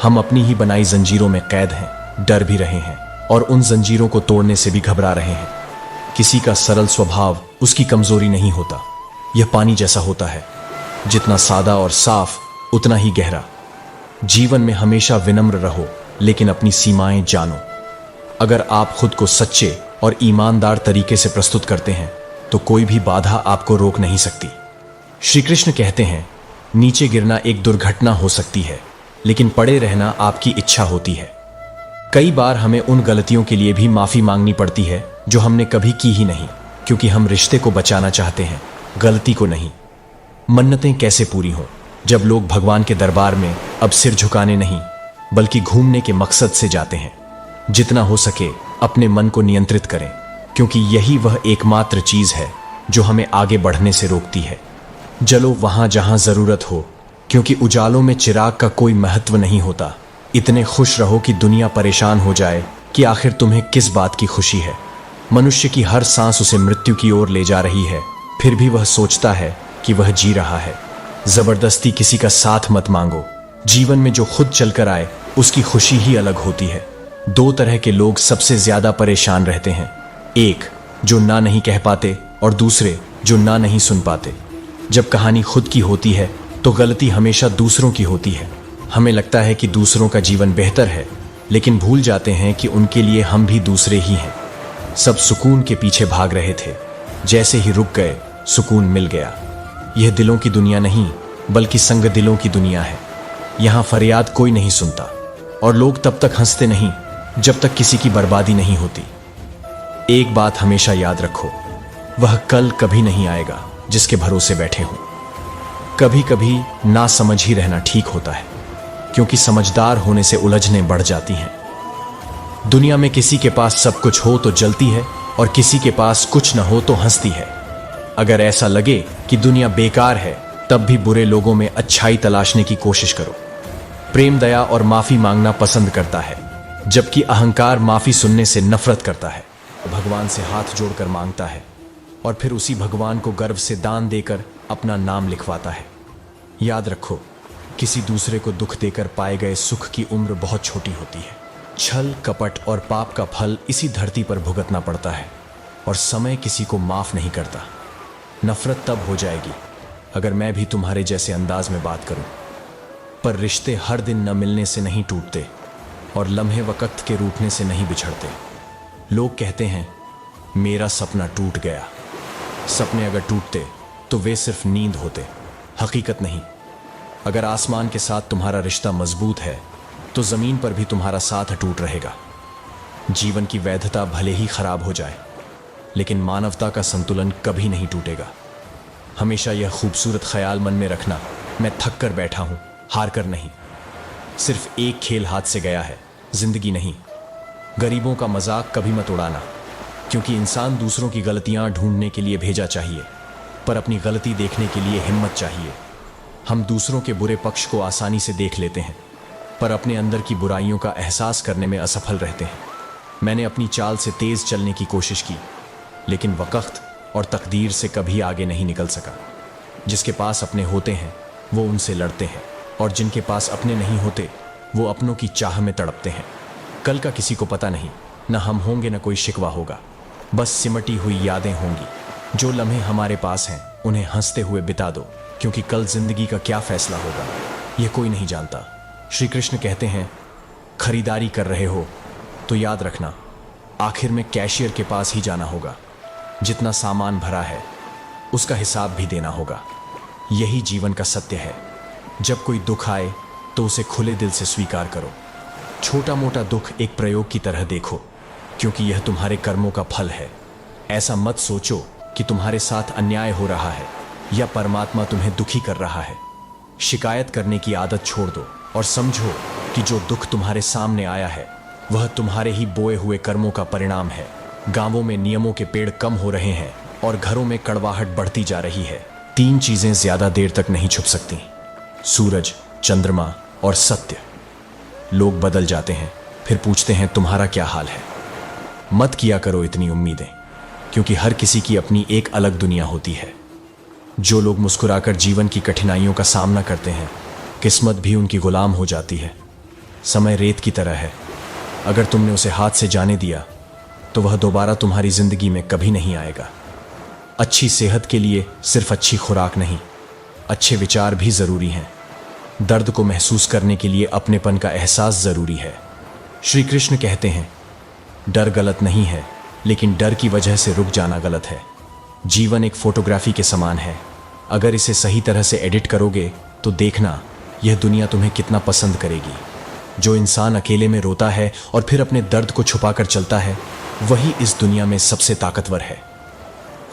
हम अपनी ही बनाई जंजीरों में कैद हैं, डर भी रहे हैं और उन जंजीरों को तोड़ने से भी घबरा रहे हैं। किसी का सरल स्वभाव उसकी कमजोरी नहीं होता। यह पानी जैसा होता है, जितना सादा और साफ उतना ही गहरा। जीवन में हमेशा विनम्र रहो, लेकिन अपनी सीमाएं जानो। अगर आप खुद को सच्चे और ईमानदार तरीके से प्रस्तुत करते हैं तो कोई भी बाधा आपको रोक नहीं सकती। श्री कृष्ण कहते हैं, नीचे गिरना एक दुर्घटना हो सकती है, लेकिन पड़े रहना आपकी इच्छा होती है। कई बार हमें उन गलतियों के लिए भी माफी मांगनी पड़ती है जो हमने कभी की ही नहीं, क्योंकि हम रिश्ते को बचाना चाहते हैं, गलती को नहीं। मन्नतें कैसे पूरी हों जब लोग भगवान के दरबार में अब सिर झुकाने नहीं बल्कि घूमने के मकसद से जाते हैं। जितना हो सके अपने मन को नियंत्रित करें, क्योंकि यही वह एकमात्र चीज है जो हमें आगे बढ़ने से रोकती है। जलो वहां जहां जरूरत हो, क्योंकि उजालों में चिराग का कोई महत्व नहीं होता। इतने खुश रहो कि दुनिया परेशान हो जाए कि आखिर तुम्हें किस बात की खुशी है। मनुष्य की हर सांस उसे मृत्यु की ओर ले जा रही है, फिर भी वह सोचता है कि वह जी रहा है। जबरदस्ती किसी का साथ मत मांगो। जीवन में जो खुद चलकर आए उसकी खुशी ही अलग होती है। दो तरह के लोग सबसे ज्यादा परेशान रहते हैं, एक जो ना नहीं कह पाते और दूसरे जो ना नहीं सुन पाते। जब कहानी खुद की होती है तो गलती हमेशा दूसरों की होती है। हमें लगता है कि दूसरों का जीवन बेहतर है, लेकिन भूल जाते हैं कि उनके लिए हम भी दूसरे ही हैं। सब सुकून के पीछे भाग रहे थे, जैसे ही रुक गए सुकून मिल गया। यह दिलों की दुनिया नहीं बल्कि संग दिलों की दुनिया है। यहाँ फरियाद कोई नहीं सुनता और लोग तब तक हंसते नहीं जब तक किसी की बर्बादी नहीं होती। एक बात हमेशा याद रखो, वह कल कभी नहीं आएगा जिसके भरोसे बैठे हो। कभी कभी ना समझ ही रहना ठीक होता है, क्योंकि समझदार होने से उलझने बढ़ जाती हैं। दुनिया में किसी के पास सब कुछ हो तो जलती है और किसी के पास कुछ न हो तो हंसती है। अगर ऐसा लगे कि दुनिया बेकार है, तब भी बुरे लोगों में अच्छाई तलाशने की कोशिश करो। प्रेम दया और माफी मांगना पसंद करता है, जबकि अहंकार माफी सुनने से नफरत करता है। भगवान से हाथ जोड़कर मांगता है और फिर उसी भगवान को गर्व से दान देकर अपना नाम लिखवाता है। याद रखो, किसी दूसरे को दुख देकर पाए गए सुख की उम्र बहुत छोटी होती है। छल कपट और पाप का फल इसी धरती पर भुगतना पड़ता है और समय किसी को माफ नहीं करता। नफरत तब हो जाएगी अगर मैं भी तुम्हारे जैसे अंदाज में बात करूं, पर रिश्ते हर दिन न मिलने से नहीं टूटते और लम्हे वक्त के रूठने से नहीं बिछड़ते। लोग कहते हैं मेरा सपना टूट गया। सपने अगर टूटते तो वे सिर्फ नींद होते, हकीकत नहीं। अगर आसमान के साथ तुम्हारा रिश्ता मजबूत है तो जमीन पर भी तुम्हारा साथ अटूट रहेगा। जीवन की वैधता भले ही खराब हो जाए, लेकिन मानवता का संतुलन कभी नहीं टूटेगा। हमेशा यह खूबसूरत ख्याल मन में रखना, मैं थक कर बैठा हूं, हार कर नहीं। सिर्फ एक खेल हाथ से गया है, जिंदगी नहीं। गरीबों का मजाक कभी मत उड़ाना, क्योंकि इंसान दूसरों की गलतियां ढूंढने के लिए भेजा चाहिए, पर अपनी गलती देखने के लिए हिम्मत चाहिए। हम दूसरों के बुरे पक्ष को आसानी से देख लेते हैं, पर अपने अंदर की बुराइयों का एहसास करने में असफल रहते हैं। मैंने अपनी चाल से तेज चलने की कोशिश की, लेकिन वक्त और तकदीर से कभी आगे नहीं निकल सका। जिसके पास अपने होते हैं वो उनसे लड़ते हैं, और जिनके पास अपने नहीं होते वो अपनों की चाह में तड़पते हैं। कल का किसी को पता नहीं, न हम होंगे न कोई शिकवा होगा, बस सिमटी हुई यादें होंगी। जो लम्हे हमारे पास हैं उन्हें हंसते हुए बिता दो, क्योंकि कल जिंदगी का क्या फैसला होगा यह कोई नहीं जानता। श्री कृष्ण कहते हैं, खरीदारी कर रहे हो तो याद रखना आखिर में कैशियर के पास ही जाना होगा। जितना सामान भरा है उसका हिसाब भी देना होगा। यही जीवन का सत्य है। जब कोई दुख आए तो उसे खुले दिल से स्वीकार करो। छोटा मोटा दुख एक प्रयोग की तरह देखो, क्योंकि यह तुम्हारे कर्मों का फल है। ऐसा मत सोचो कि तुम्हारे साथ अन्याय हो रहा है या परमात्मा तुम्हें दुखी कर रहा है। शिकायत करने की आदत छोड़ दो और समझो कि जो दुख तुम्हारे सामने आया है वह तुम्हारे ही बोए हुए कर्मों का परिणाम है। गांवों में नियमों के पेड़ कम हो रहे हैं और घरों में कड़वाहट बढ़ती जा रही है। तीन चीजें ज्यादा देर तक नहीं छुप सकती, सूरज, चंद्रमा और सत्य। लोग बदल जाते हैं, फिर पूछते हैं तुम्हारा क्या हाल है। मत किया करो इतनी उम्मीदें, क्योंकि हर किसी की अपनी एक अलग दुनिया होती है। जो लोग मुस्कुराकर जीवन की कठिनाइयों का सामना करते हैं, किस्मत भी उनकी गुलाम हो जाती है। समय रेत की तरह है, अगर तुमने उसे हाथ से जाने दिया तो वह दोबारा तुम्हारी जिंदगी में कभी नहीं आएगा। अच्छी सेहत के लिए सिर्फ अच्छी खुराक नहीं, अच्छे विचार भी जरूरी हैं। दर्द को महसूस करने के लिए अपनेपन का एहसास जरूरी है। श्री कृष्ण कहते हैं, डर गलत नहीं है, लेकिन डर की वजह से रुक जाना गलत है। जीवन एक फोटोग्राफी के समान है, अगर इसे सही तरह से एडिट करोगे तो देखना यह दुनिया तुम्हें कितना पसंद करेगी। जो इंसान अकेले में रोता है और फिर अपने दर्द को छुपाकर चलता है, वही इस दुनिया में सबसे ताकतवर है।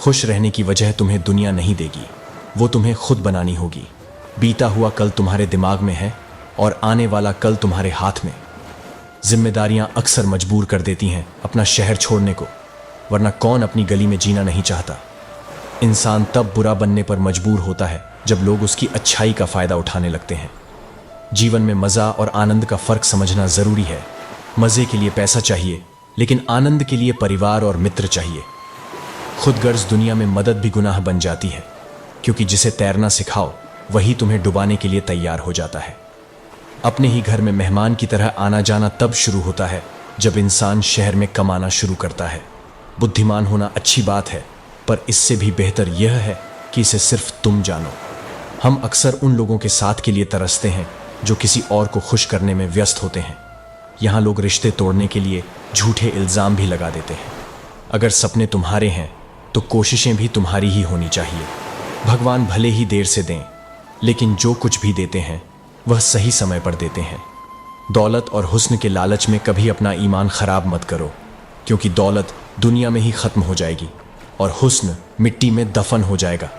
खुश रहने की वजह तुम्हें दुनिया नहीं देगी, वो तुम्हें खुद बनानी होगी। बीता हुआ कल तुम्हारे दिमाग में है और आने वाला कल तुम्हारे हाथ में। जिम्मेदारियां अक्सर मजबूर कर देती हैं अपना शहर छोड़ने को, वरना कौन अपनी गली में जीना नहीं चाहता। इंसान तब बुरा बनने पर मजबूर होता है जब लोग उसकी अच्छाई का फायदा उठाने लगते हैं। जीवन में मजा और आनंद का फर्क समझना जरूरी है। मजे के लिए पैसा चाहिए, लेकिन आनंद के लिए परिवार और मित्र चाहिए। खुदगर्ज दुनिया में मदद भी गुनाह बन जाती है, क्योंकि जिसे तैरना सिखाओ वही तुम्हें डुबाने के लिए तैयार हो जाता है। अपने ही घर में मेहमान की तरह आना जाना तब शुरू होता है जब इंसान शहर में कमाना शुरू करता है। बुद्धिमान होना अच्छी बात है, पर इससे भी बेहतर यह है कि इसे सिर्फ तुम जानो। हम अक्सर उन लोगों के साथ के लिए तरसते हैं जो किसी और को खुश करने में व्यस्त होते हैं। यहाँ लोग रिश्ते तोड़ने के लिए झूठे इल्जाम भी लगा देते हैं। अगर सपने तुम्हारे हैं तो कोशिशें भी तुम्हारी ही होनी चाहिए। भगवान भले ही देर से दें, लेकिन जो कुछ भी देते हैं वह सही समय पर देते हैं। दौलत और हुस्न के लालच में कभी अपना ईमान खराब मत करो, क्योंकि दौलत दुनिया में ही खत्म हो जाएगी और हुस्न मिट्टी में दफन हो जाएगा।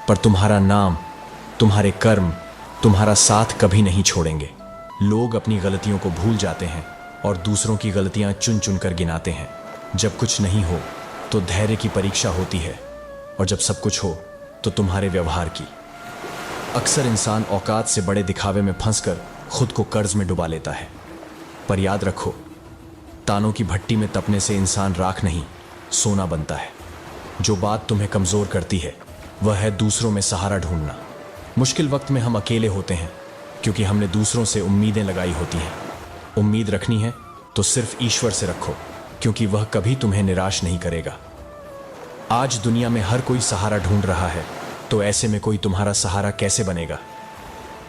पर तुम्हारा नाम, तुम्हारे कर्म, तुम्हारा साथ कभी नहीं छोड़ेंगे। लोग अपनी गलतियों को भूल जाते हैं और दूसरों की गलतियां चुन चुन कर गिनाते हैं। जब कुछ नहीं हो तो धैर्य की परीक्षा होती है, और जब सब कुछ हो तो तुम्हारे व्यवहार की। अक्सर इंसान औकात से बड़े दिखावे में फंसकर खुद को कर्ज में डुबा लेता है। पर याद रखो, तानों की भट्टी में तपने से इंसान राख नहीं, सोना बनता है। जो बात तुम्हें कमजोर करती है वह है दूसरों में सहारा ढूंढना। मुश्किल वक्त में हम अकेले होते हैं क्योंकि हमने दूसरों से उम्मीदें लगाई होती हैं। उम्मीद रखनी है तो सिर्फ ईश्वर से रखो, क्योंकि वह कभी तुम्हें निराश नहीं करेगा। आज दुनिया में हर कोई सहारा ढूंढ रहा है, तो ऐसे में कोई तुम्हारा सहारा कैसे बनेगा?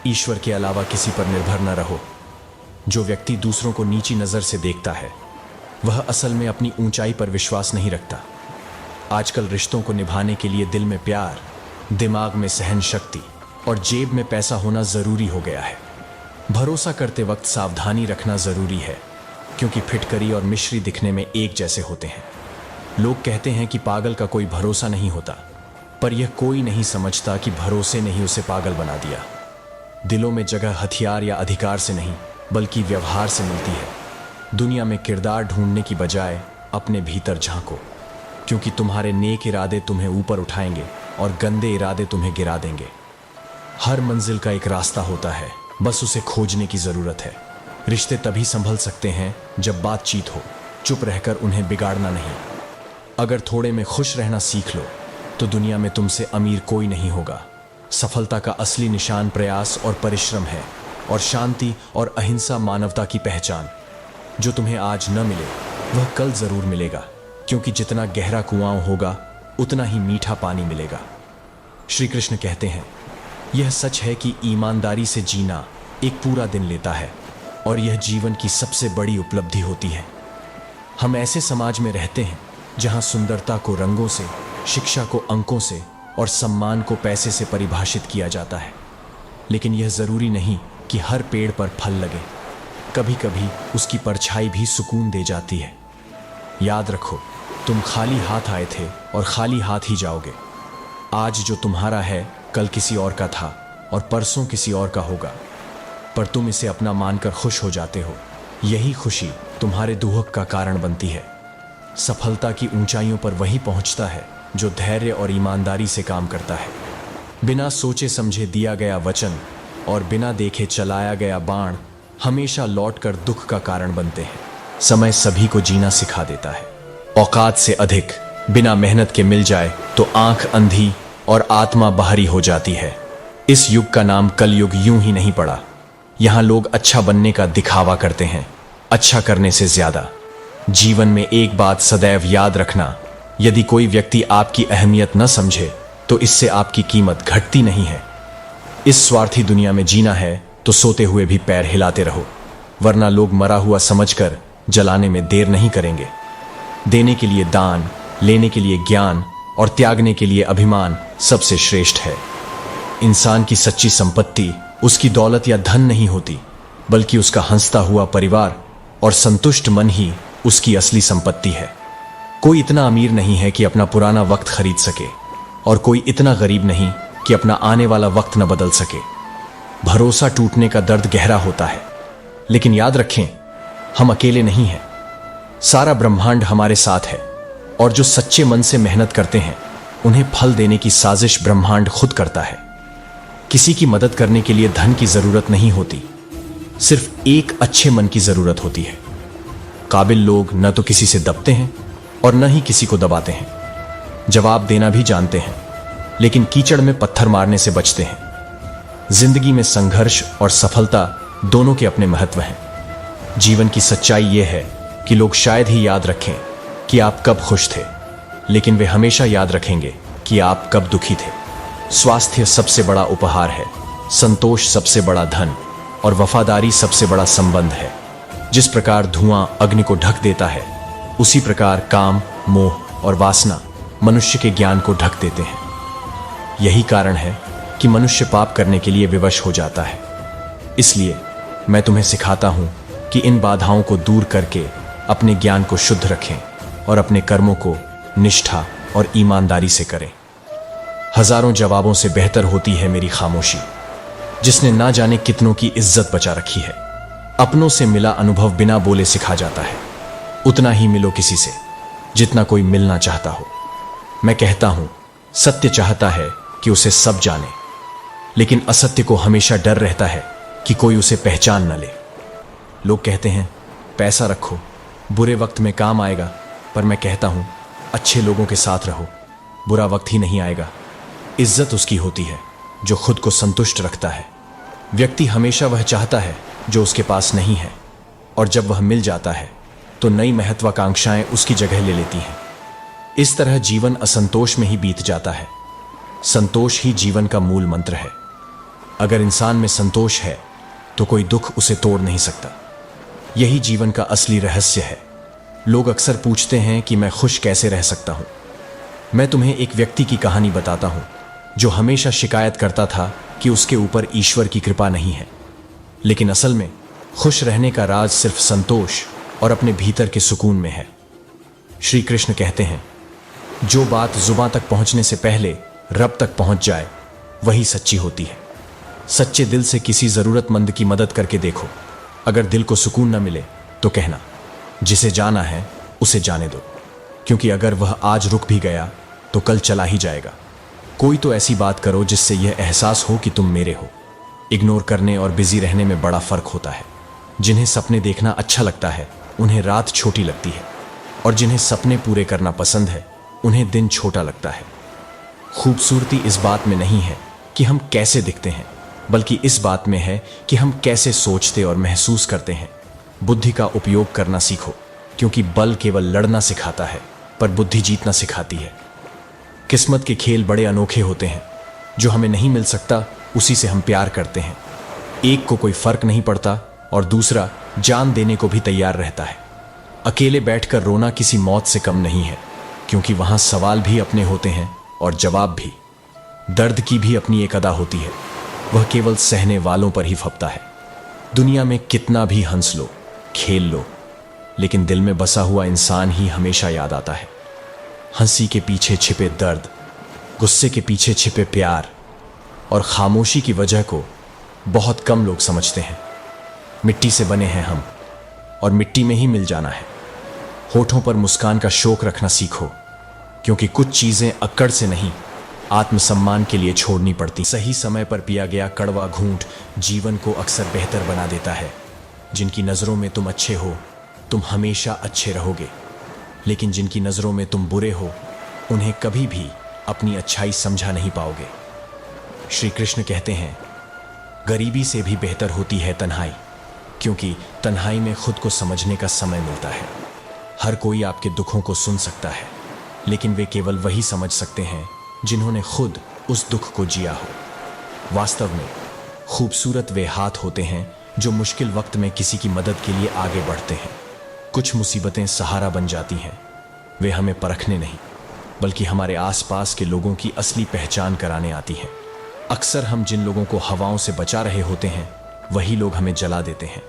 ईश्वर के अलावा किसी पर निर्भर न रहो। जो व्यक्ति दूसरों को नीची नजर से देखता है वह असल में अपनी ऊंचाई पर विश्वास नहीं रखता। आजकल रिश्तों को निभाने के लिए दिल में प्यार, दिमाग में सहन शक्ति और जेब में पैसा होना जरूरी हो गया है। भरोसा करते वक्त सावधानी रखना जरूरी है, क्योंकि फिटकरी और मिश्री दिखने में एक जैसे होते हैं। लोग कहते हैं कि पागल का कोई भरोसा नहीं होता, पर यह कोई नहीं समझता कि भरोसे ने ही उसे पागल बना दिया। दिलों में जगह हथियार या अधिकार से नहीं, बल्कि व्यवहार से मिलती है। दुनिया में किरदार ढूंढने की बजाय अपने भीतर झांको, क्योंकि तुम्हारे नेक इरादे तुम्हें ऊपर उठाएंगे और गंदे इरादे तुम्हें गिरा देंगे। हर मंजिल का एक रास्ता होता है, बस उसे खोजने की जरूरत है। रिश्ते तभी संभल सकते हैं जब बातचीत हो, चुप रहकर उन्हें बिगाड़ना नहीं। अगर थोड़े में खुश रहना सीख लो तो दुनिया में तुमसे अमीर कोई नहीं होगा। सफलता का असली निशान प्रयास और परिश्रम है, और शांति और अहिंसा मानवता की पहचान। जो तुम्हें आज न मिले वह कल जरूर मिलेगा, क्योंकि जितना गहरा कुआं होगा उतना ही मीठा पानी मिलेगा। श्री कृष्ण कहते हैं, यह सच है कि ईमानदारी से जीना एक पूरा दिन लेता है, और यह जीवन की सबसे बड़ी उपलब्धि होती है। हम ऐसे समाज में रहते हैं जहां सुंदरता को रंगों से, शिक्षा को अंकों से और सम्मान को पैसे से परिभाषित किया जाता है। लेकिन यह जरूरी नहीं कि हर पेड़ पर फल लगे। कभी कभी उसकी परछाई भी सुकून दे जाती है। याद रखो, तुम खाली हाथ आए थे और खाली हाथ ही जाओगे। आज जो तुम्हारा है कल किसी और का था और परसों किसी और का होगा, पर तुम इसे अपना मानकर खुश हो जाते हो। यही खुशी तुम्हारे दुहक का कारण बनती है। सफलता की ऊंचाइयों पर वही पहुंचता है जो धैर्य और ईमानदारी से काम करता है। बिना सोचे समझे दिया गया वचन और बिना देखे चलाया गया बाण हमेशा लौटकर दुख का कारण बनते हैं। समय सभी को जीना सिखा देता है। औकात से अधिक बिना मेहनत के मिल जाए तो आंख अंधी और आत्मा बाहरी हो जाती है। इस युग का नाम कलयुग यूं ही नहीं पड़ा। यहां लोग अच्छा बनने का दिखावा करते हैं, अच्छा करने से ज्यादा। जीवन में एक बात सदैव याद रखना, यदि कोई व्यक्ति आपकी अहमियत न समझे तो इससे आपकी कीमत घटती नहीं है। इस स्वार्थी दुनिया में जीना है तो सोते हुए भी पैर हिलाते रहो, वरना लोग मरा हुआ समझकर जलाने में देर नहीं करेंगे। देने के लिए दान, लेने के लिए ज्ञान और त्यागने के लिए अभिमान सबसे श्रेष्ठ है। इंसान की सच्ची संपत्ति उसकी दौलत या धन नहीं होती, बल्कि उसका हंसता हुआ परिवार और संतुष्ट मन ही उसकी असली संपत्ति है। कोई इतना अमीर नहीं है कि अपना पुराना वक्त खरीद सके, और कोई इतना गरीब नहीं कि अपना आने वाला वक्त न बदल सके। भरोसा टूटने का दर्द गहरा होता है, लेकिन याद रखें, हम अकेले नहीं हैं। सारा ब्रह्मांड हमारे साथ है, और जो सच्चे मन से मेहनत करते हैं उन्हें फल देने की साजिश ब्रह्मांड खुद करता है। किसी की मदद करने के लिए धन की जरूरत नहीं होती, सिर्फ एक अच्छे मन की जरूरत होती है। काबिल लोग न तो किसी से दबते हैं और न ही किसी को दबाते हैं। जवाब देना भी जानते हैं, लेकिन कीचड़ में पत्थर मारने से बचते हैं। जिंदगी में संघर्ष और सफलता दोनों के अपने महत्व हैं। जीवन की सच्चाई यह है कि लोग शायद ही याद रखें कि आप कब खुश थे, लेकिन वे हमेशा याद रखेंगे कि आप कब दुखी थे। स्वास्थ्य सबसे बड़ा उपहार है, संतोष सबसे बड़ा धन और वफादारी सबसे बड़ा संबंध है। जिस प्रकार धुआं अग्नि को ढक देता है, उसी प्रकार काम, मोह और वासना मनुष्य के ज्ञान को ढक देते हैं। यही कारण है कि मनुष्य पाप करने के लिए विवश हो जाता है। इसलिए मैं तुम्हें सिखाता हूं कि इन बाधाओं को दूर करके अपने ज्ञान को शुद्ध रखें और अपने कर्मों को निष्ठा और ईमानदारी से करें। हजारों जवाबों से बेहतर होती है मेरी खामोशी, जिसने ना जाने कितनों की इज्जत बचा रखी है। अपनों से मिला अनुभव बिना बोले सिखा जाता है। उतना ही मिलो किसी से जितना कोई मिलना चाहता हो। मैं कहता हूं, सत्य चाहता है कि उसे सब जाने, लेकिन असत्य को हमेशा डर रहता है कि कोई उसे पहचान न ले। लोग कहते हैं पैसा रखो, बुरे वक्त में काम आएगा, पर मैं कहता हूं अच्छे लोगों के साथ रहो, बुरा वक्त ही नहीं आएगा। इज्जत उसकी होती है जो खुद को संतुष्ट रखता है। व्यक्ति हमेशा वह चाहता है जो उसके पास नहीं है, और जब वह मिल जाता है तो नई महत्वाकांक्षाएं उसकी जगह ले लेती हैं। इस तरह जीवन असंतोष में ही बीत जाता है। संतोष ही जीवन का मूल मंत्र है। अगर इंसान में संतोष है तो कोई दुख उसे तोड़ नहीं सकता। यही जीवन का असली रहस्य है। लोग अक्सर पूछते हैं कि मैं खुश कैसे रह सकता हूं। मैं तुम्हें एक व्यक्ति की कहानी बताता हूं जो हमेशा शिकायत करता था कि उसके ऊपर ईश्वर की कृपा नहीं है, लेकिन असल में खुश रहने का राज सिर्फ संतोष और अपने भीतर के सुकून में है। श्री कृष्ण कहते हैं, जो बात जुबां तक पहुंचने से पहले रब तक पहुंच जाए वही सच्ची होती है। सच्चे दिल से किसी जरूरतमंद की मदद करके देखो। अगर दिल को सुकून न मिले तो कहना, जिसे जाना है उसे जाने दो, क्योंकि अगर वह आज रुक भी गया तो कल चला ही जाएगा। कोई तो ऐसी बात करो जिससे यह एहसास हो कि तुम मेरे हो। इग्नोर करने और बिजी रहने में बड़ा फर्क होता है। जिन्हें सपने देखना अच्छा लगता है उन्हें रात छोटी लगती है, और जिन्हें सपने पूरे करना पसंद है उन्हें दिन छोटा लगता है। खूबसूरती इस बात में नहीं है कि हम कैसे दिखते हैं, बल्कि इस बात में है कि हम कैसे सोचते और महसूस करते हैं। बुद्धि का उपयोग करना सीखो, क्योंकि बल केवल लड़ना सिखाता है, पर बुद्धि जीतना सिखाती है। किस्मत के खेल बड़े अनोखे होते हैं। जो हमें नहीं मिल सकता उसी से हम प्यार करते हैं। एक को कोई फर्क नहीं पड़ता और दूसरा जान देने को भी तैयार रहता है। अकेले बैठकर रोना किसी मौत से कम नहीं है, क्योंकि वहां सवाल भी अपने होते हैं और जवाब भी। दर्द की भी अपनी एक अदा होती है, वह केवल सहने वालों पर ही फपता है। दुनिया में कितना भी हंस लो, खेल लो, लेकिन दिल में बसा हुआ इंसान ही हमेशा याद आता है। हंसी के पीछे छिपे दर्द, गुस्से के पीछे छिपे प्यार और खामोशी की वजह को बहुत कम लोग समझते हैं। मिट्टी से बने हैं हम, और मिट्टी में ही मिल जाना है। होठों पर मुस्कान का शौक रखना सीखो, क्योंकि कुछ चीजें अक्कड़ से नहीं, आत्मसम्मान के लिए छोड़नी पड़ती। सही समय पर पिया गया कड़वा घूंट जीवन को अक्सर बेहतर बना देता है। जिनकी नजरों में तुम अच्छे हो, तुम हमेशा अच्छे रहोगे, लेकिन जिनकी नजरों में तुम बुरे हो, उन्हें कभी भी अपनी अच्छाई समझा नहीं पाओगे। श्री कृष्ण कहते हैं, गरीबी से भी बेहतर होती है तन्हाई, क्योंकि तन्हाई में खुद को समझने का समय मिलता है। हर कोई आपके दुखों को सुन सकता है, लेकिन वे केवल वही समझ सकते हैं जिन्होंने खुद उस दुख को जिया हो। वास्तव में खूबसूरत वे हाथ होते हैं जो मुश्किल वक्त में किसी की मदद के लिए आगे बढ़ते हैं। कुछ मुसीबतें सहारा बन जाती हैं। वे हमें परखने नहीं, बल्कि हमारे आसपास के लोगों की असली पहचान कराने आती हैं। अक्सर हम जिन लोगों को हवाओं से बचा रहे होते हैं, वही लोग हमें जला देते हैं।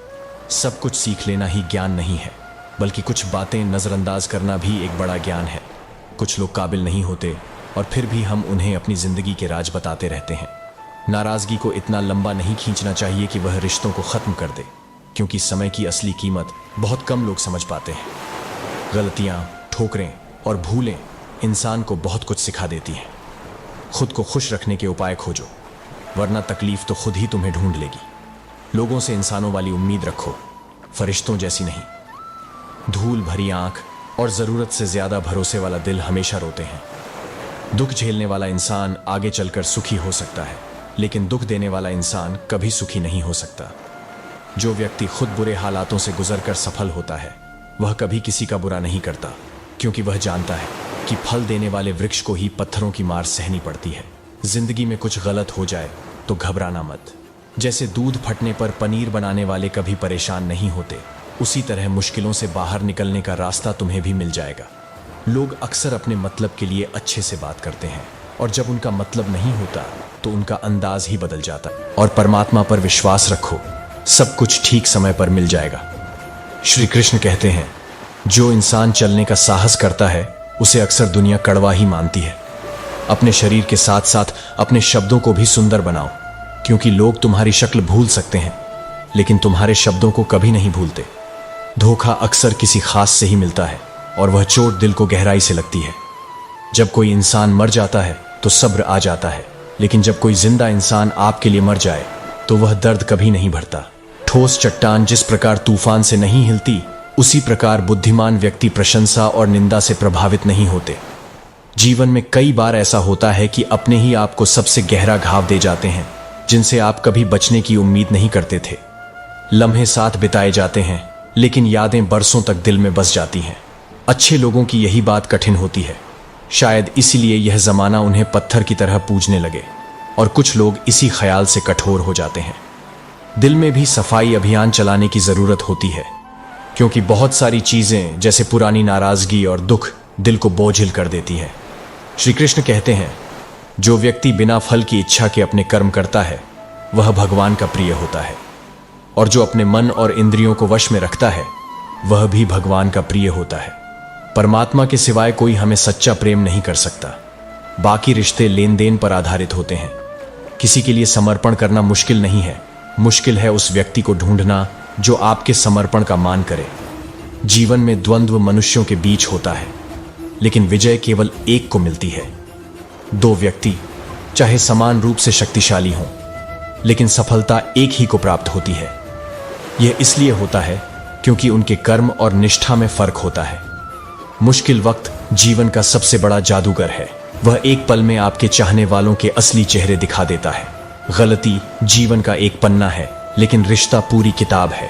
सब कुछ सीख लेना ही ज्ञान नहीं है, बल्कि कुछ बातें नज़रअंदाज करना भी एक बड़ा ज्ञान है। कुछ लोग काबिल नहीं होते और फिर भी हम उन्हें अपनी ज़िंदगी के राज बताते रहते हैं। नाराज़गी को इतना लंबा नहीं खींचना चाहिए कि वह रिश्तों को ख़त्म कर दे, क्योंकि समय की असली कीमत बहुत कम लोग समझ पाते हैं। गलतियाँ, ठोकरें और भूलें इंसान को बहुत कुछ सिखा देती हैं। खुद को खुश रखने के उपाय खोजो, वरना तकलीफ तो खुद ही तुम्हें ढूंढ लेगी। लोगों से इंसानों वाली उम्मीद रखो, फरिश्तों जैसी नहीं। धूल भरी आंख और ज़रूरत से ज़्यादा भरोसे वाला दिल हमेशा रोते हैं। दुख झेलने वाला इंसान आगे चलकर सुखी हो सकता है, लेकिन दुख देने वाला इंसान कभी सुखी नहीं हो सकता। जो व्यक्ति खुद बुरे हालातों से गुजरकर सफल होता है, वह कभी किसी का बुरा नहीं करता, क्योंकि वह जानता है कि फल देने वाले वृक्ष को ही पत्थरों की मार सहनी पड़ती है। जिंदगी में कुछ गलत हो जाए तो घबराना मत। जैसे दूध फटने पर पनीर बनाने वाले कभी परेशान नहीं होते, उसी तरह मुश्किलों से बाहर निकलने का रास्ता तुम्हें भी मिल जाएगा। लोग अक्सर अपने मतलब के लिए अच्छे से बात करते हैं, और जब उनका मतलब नहीं होता तो उनका अंदाज ही बदल जाता है। और परमात्मा पर विश्वास रखो, सब कुछ ठीक समय पर मिल जाएगा। श्री कृष्ण कहते हैं, जो इंसान चलने का साहस करता है उसे अक्सर दुनिया कड़वा ही मानती है। अपने शरीर के साथ साथ अपने शब्दों को भी सुंदर बनाओ, क्योंकि लोग तुम्हारी शक्ल भूल सकते हैं, लेकिन तुम्हारे शब्दों को कभी नहीं भूलते। धोखा अक्सर किसी खास से ही मिलता है, और वह चोट दिल को गहराई से लगती है। जब कोई इंसान मर जाता है तो सब्र आ जाता है, लेकिन जब कोई जिंदा इंसान आपके लिए मर जाए तो वह दर्द कभी नहीं भरता। ठोस चट्टान जिस प्रकार तूफान से नहीं हिलती, उसी प्रकार बुद्धिमान व्यक्ति प्रशंसा और निंदा से प्रभावित नहीं होते। जीवन में कई बार ऐसा होता है कि अपने ही आपको सबसे गहरा घाव दे जाते हैं, जिनसे आप कभी बचने की उम्मीद नहीं करते थे। लम्हे साथ बिताए जाते हैं, लेकिन यादें बरसों तक दिल में बस जाती हैं। अच्छे लोगों की यही बात कठिन होती है। शायद इसीलिए यह जमाना उन्हें पत्थर की तरह पूजने लगे, और कुछ लोग इसी ख्याल से कठोर हो जाते हैं। दिल में भी सफाई अभियान चलाने की जरूरत होती है, क्योंकि बहुत सारी चीजें जैसे पुरानी नाराजगी और दुख दिल को बोझिल कर देती है। श्री कृष्ण कहते हैं, जो व्यक्ति बिना फल की इच्छा के अपने कर्म करता है, वह भगवान का प्रिय होता है, और जो अपने मन और इंद्रियों को वश में रखता है, वह भी भगवान का प्रिय होता है। परमात्मा के सिवाय कोई हमें सच्चा प्रेम नहीं कर सकता। बाकी रिश्ते लेन देन पर आधारित होते हैं। किसी के लिए समर्पण करना मुश्किल नहीं है, मुश्किल है उस व्यक्ति को ढूंढना जो आपके समर्पण का मान करे। जीवन में द्वंद्व मनुष्यों के बीच होता है, लेकिन विजय केवल एक को मिलती है। दो व्यक्ति चाहे समान रूप से शक्तिशाली हों, लेकिन सफलता एक ही को प्राप्त होती है। यह इसलिए होता है क्योंकि उनके कर्म और निष्ठा में फर्क होता है। मुश्किल वक्त जीवन का सबसे बड़ा जादूगर है। वह एक पल में आपके चाहने वालों के असली चेहरे दिखा देता है। गलती जीवन का एक पन्ना है, लेकिन रिश्ता पूरी किताब है।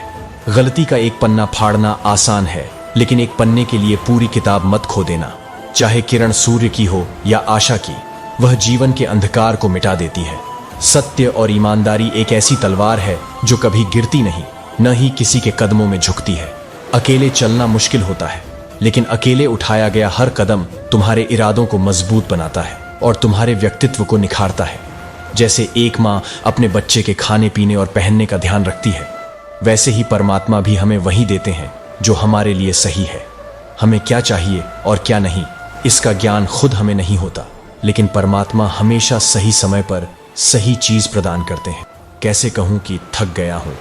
गलती का एक पन्ना फाड़ना आसान है, लेकिन एक पन्ने के लिए पूरी किताब मत खो देना। चाहे किरण सूर्य की हो या आशा की, वह जीवन के अंधकार को मिटा देती है। सत्य और ईमानदारी एक ऐसी तलवार है जो कभी गिरती नहीं, न ही किसी के कदमों में झुकती है। अकेले चलना मुश्किल होता है, लेकिन अकेले उठाया गया हर कदम तुम्हारे इरादों को मजबूत बनाता है और तुम्हारे व्यक्तित्व को निखारता है। जैसे एक माँ अपने बच्चे के खाने पीने और पहनने का ध्यान रखती है, वैसे ही परमात्मा भी हमें वही देते हैं जो हमारे लिए सही है। हमें क्या चाहिए और क्या नहीं, इसका ज्ञान खुद हमें नहीं होता, लेकिन परमात्मा हमेशा सही समय पर सही चीज प्रदान करते हैं। कैसे कहूं कि थक गया हूं,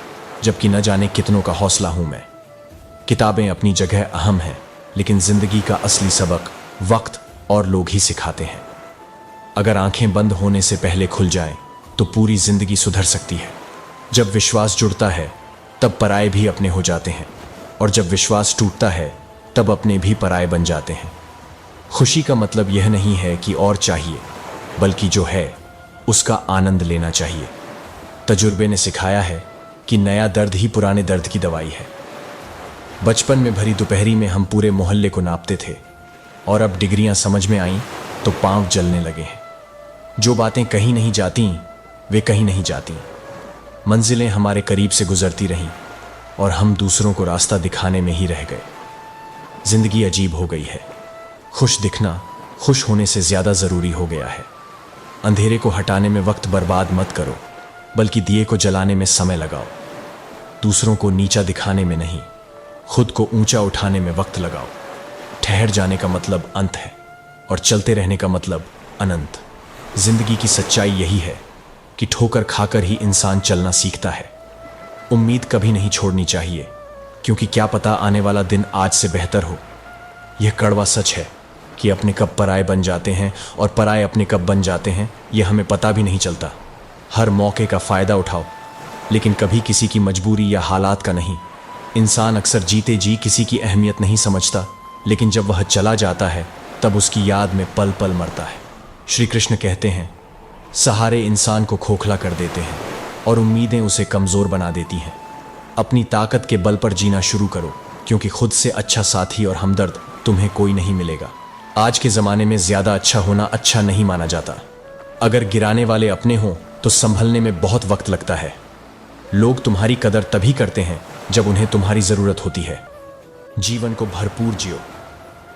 जबकि न जाने कितनों का हौसला हूं मैं। किताबें अपनी जगह अहम हैं, लेकिन जिंदगी का असली सबक वक्त और लोग ही सिखाते हैं। अगर आंखें बंद होने से पहले खुल जाएं, तो पूरी जिंदगी सुधर सकती है। जब विश्वास जुड़ता है, तब पराये भी अपने हो जाते हैं, और जब विश्वास टूटता है, तब अपने भी पराये बन जाते हैं। खुशी का मतलब यह नहीं है कि और चाहिए, बल्कि जो है उसका आनंद लेना चाहिए। तजुर्बे ने सिखाया है कि नया दर्द ही पुराने दर्द की दवाई है। बचपन में भरी दोपहरी में हम पूरे मोहल्ले को नापते थे और अब डिग्रियां समझ में आईं तो पांव जलने लगे हैं। जो बातें कहीं नहीं जाती वे कहीं नहीं जाती। मंजिलें हमारे करीब से गुजरती रहीं और हम दूसरों को रास्ता दिखाने में ही रह गए। जिंदगी अजीब हो गई है। खुश दिखना खुश होने से ज्यादा जरूरी हो गया है। अंधेरे को हटाने में वक्त बर्बाद मत करो, बल्कि दिए को जलाने में समय लगाओ। दूसरों को नीचा दिखाने में नहीं, खुद को ऊंचा उठाने में वक्त लगाओ। ठहर जाने का मतलब अंत है और चलते रहने का मतलब अनंत। जिंदगी की सच्चाई यही है कि ठोकर खाकर ही इंसान चलना सीखता है। उम्मीद कभी नहीं छोड़नी चाहिए, क्योंकि क्या पता आने वाला दिन आज से बेहतर हो। यह कड़वा सच है कि अपने कब पराये बन जाते हैं और पराये अपने कब बन जाते हैं यह हमें पता भी नहीं चलता। हर मौके का फायदा उठाओ, लेकिन कभी किसी की मजबूरी या हालात का नहीं। इंसान अक्सर जीते जी किसी की अहमियत नहीं समझता, लेकिन जब वह चला जाता है तब उसकी याद में पल पल मरता है। श्री कृष्ण कहते हैं, सहारे इंसान को खोखला कर देते हैं और उम्मीदें उसे कमजोर बना देती हैं। अपनी ताकत के बल पर जीना शुरू करो, क्योंकि खुद से अच्छा साथी और हमदर्द तुम्हें कोई नहीं मिलेगा। आज के ज़माने में ज़्यादा अच्छा होना अच्छा नहीं माना जाता। अगर गिराने वाले अपने हों तो संभलने में बहुत वक्त लगता है। लोग तुम्हारी कदर तभी करते हैं जब उन्हें तुम्हारी ज़रूरत होती है। जीवन को भरपूर जियो,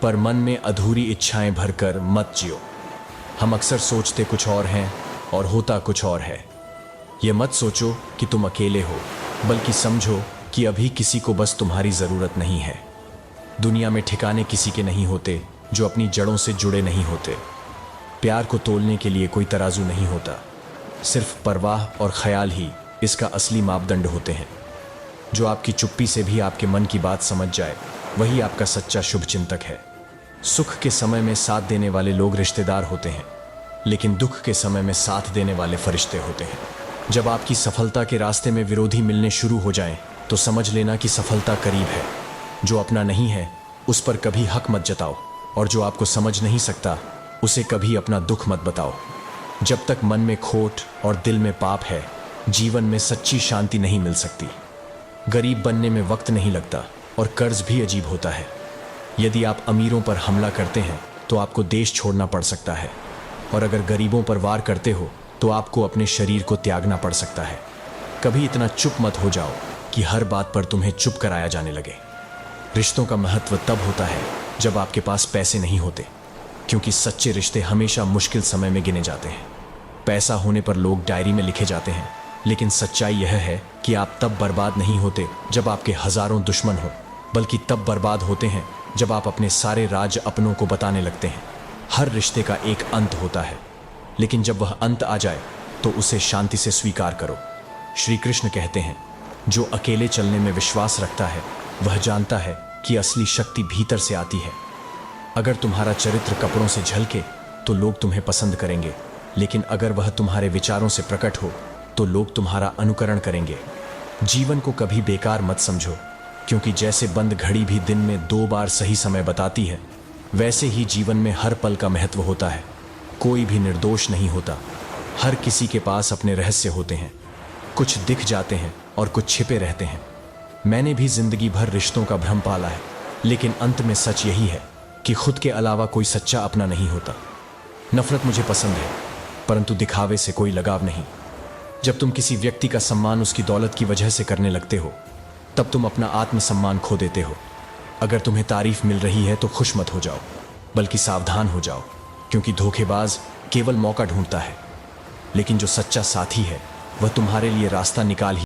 पर मन में अधूरी इच्छाएं भरकर मत जियो। हम अक्सर सोचते कुछ और हैं और होता कुछ और है। ये मत सोचो कि तुम अकेले हो, बल्कि समझो कि अभी किसी को बस तुम्हारी ज़रूरत नहीं है। दुनिया में ठिकाने किसी के नहीं होते जो अपनी जड़ों से जुड़े नहीं होते। प्यार को तोलने के लिए कोई तराजू नहीं होता, सिर्फ परवाह और ख्याल ही इसका असली मापदंड होते हैं। जो आपकी चुप्पी से भी आपके मन की बात समझ जाए, वही आपका सच्चा शुभचिंतक है। सुख के समय में साथ देने वाले लोग रिश्तेदार होते हैं, लेकिन दुख के समय में साथ देने वाले फरिश्ते होते हैं। जब आपकी सफलता के रास्ते में विरोधी मिलने शुरू हो जाएं, तो समझ लेना कि सफलता करीब है। जो अपना नहीं है उस पर कभी हक मत जताओ, और जो आपको समझ नहीं सकता उसे कभी अपना दुख मत बताओ। जब तक मन में खोट और दिल में पाप है, जीवन में सच्ची शांति नहीं मिल सकती। गरीब बनने में वक्त नहीं लगता और कर्ज भी अजीब होता है। यदि आप अमीरों पर हमला करते हैं तो आपको देश छोड़ना पड़ सकता है, और अगर गरीबों पर वार करते हो तो आपको अपने शरीर को त्यागना पड़ सकता है। कभी इतना चुप मत हो जाओ कि हर बात पर तुम्हें चुप कराया जाने लगे। रिश्तों का महत्व तब होता है जब आपके पास पैसे नहीं होते, क्योंकि सच्चे रिश्ते हमेशा मुश्किल समय में गिने जाते हैं। पैसा होने पर लोग डायरी में लिखे जाते हैं, लेकिन सच्चाई यह है कि आप तब बर्बाद नहीं होते जब आपके हजारों दुश्मन हो, बल्कि तब बर्बाद होते हैं जब आप अपने सारे राज अपनों को बताने लगते हैं। हर रिश्ते का एक अंत होता है, लेकिन जब वह अंत आ जाए तो उसे शांति से स्वीकार करो। श्री कृष्ण कहते हैं, जो अकेले चलने में विश्वास रखता है वह जानता है कि असली शक्ति भीतर से आती है। अगर तुम्हारा चरित्र कपड़ों से झलके तो लोग तुम्हें पसंद करेंगे, लेकिन अगर वह तुम्हारे विचारों से प्रकट हो तो लोग तुम्हारा अनुकरण करेंगे। जीवन को कभी बेकार मत समझो, क्योंकि जैसे बंद घड़ी भी दिन में 2 बार सही समय बताती है, वैसे ही जीवन में हर पल का महत्व होता है। कोई भी निर्दोष नहीं होता। हर किसी के पास अपने रहस्य होते हैं। कुछ दिख जाते हैं और कुछ छिपे रहते हैं। मैंने भी जिंदगी भर रिश्तों का भ्रम पाला है, लेकिन अंत में सच यही है कि खुद के अलावा कोई सच्चा अपना नहीं होता। नफरत मुझे पसंद है, परंतु दिखावे से कोई लगाव नहीं। जब तुम किसी व्यक्ति का सम्मान उसकी दौलत की वजह से करने लगते हो, तब तुम अपना आत्मसम्मान खो देते हो। अगर तुम्हें तारीफ मिल रही है तो खुश मत हो जाओ, बल्कि सावधान हो जाओ, क्योंकि धोखेबाज केवल मौका ढूंढता है, लेकिन जो सच्चा साथी है वह तुम्हारे लिए रास्ता निकाल ही